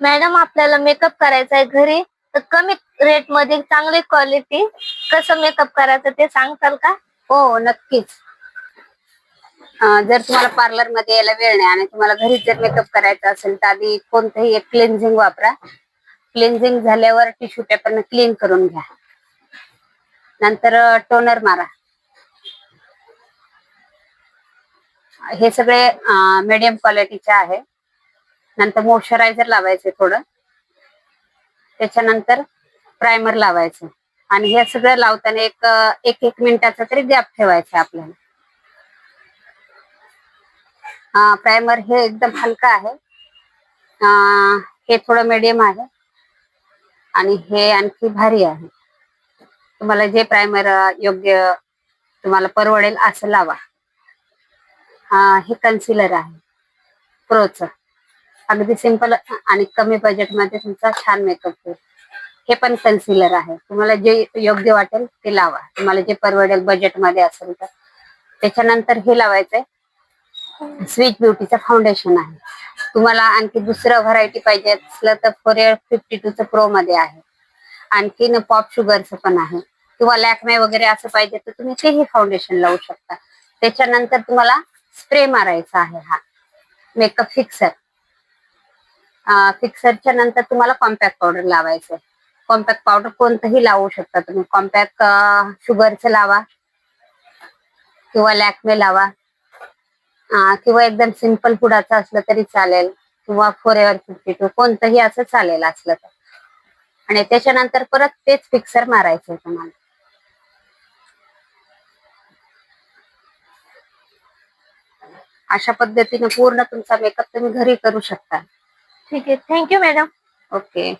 Madam आपल्याला makeup करायचा आहे घरी, तर कमी रेट मध्ये चांगली क्वालिटी कसं मेकअप करायचं ते सांगताल का? हो नक्कीच. जर तुम्हाला पार्लर मध्ये यायला वेळ नाही आणि तुम्हाला घरीच जर मेकअप करायचा असेल तर आधी कोणतंही एक क्लिन्झिंग वापरा. क्लिन्झिंग झाल्यावर टिश्यू पेपरने क्लीन करून घ्या. नंतर टोनर मारा. हे सगळे मीडियम क्वालिटीचे आहे. नंतर मॉइश्चरायझर लावायचे थोडं. त्याच्यानंतर प्रायमर लावायचं आणि हे सगळं लावताना एक एक मिनिटाचा तरी गॅप ठेवायचा आपल्याला. प्रायमर हे एकदम हलका आहे. हे थोडं मीडियम आहे आणि हे आणखी भारी आहे. तुम्हाला जे प्रायमर योग्य तुम्हाला परवडेल असं लावा. हे कन्सिलर आहे प्रोचं. अगदी सिंपल आणि कमी बजेट मध्ये तुमचा छान मेकअप होईल. हे पण कन्सिलर आहे. तुम्हाला जे योग्य वाटेल ते लावा. तुम्हाला जे परवडेल बजेट मध्ये असेल तर. त्याच्यानंतर हे लावायचंय स्विच ब्युटीचं फाउंडेशन आहे. तुम्हाला आणखी दुसरं व्हरायटी पाहिजे असलं तर फॉरएव्हर 52 प्रो मध्ये आहे. आणखीन पॉप शुगरचं पण आहे किंवा लॅक्मे वगैरे असं पाहिजे तर तुम्ही तेही फाउंडेशन लावू शकता. त्याच्यानंतर तुम्हाला स्प्रे मारायचा आहे हा मेकअप फिक्सर. फिक्सरच्या नंतर तुम्हाला कॉम्पॅक्ट पावडर लावायचं. कॉम्पॅक्ट पावडर कोणतंही लावू शकता तुम्ही. कॉम्पॅक्ट शुगरचं लावा किंवा लॅक्मे लावा किंवा एकदम सिंपल पुडाचं असलं तरी चालेल किंवा फॉरएव्हर 52 कोणतंही असं चालेल असलं तर. आणि त्याच्यानंतर परत तेच फिक्सर मारायचंय तुम्हाला. अशा पद्धतीने पूर्ण तुमचा मेकअप तुम्ही घरी करू शकता. ठीक आहे, थँक्यू मॅडम. ओके.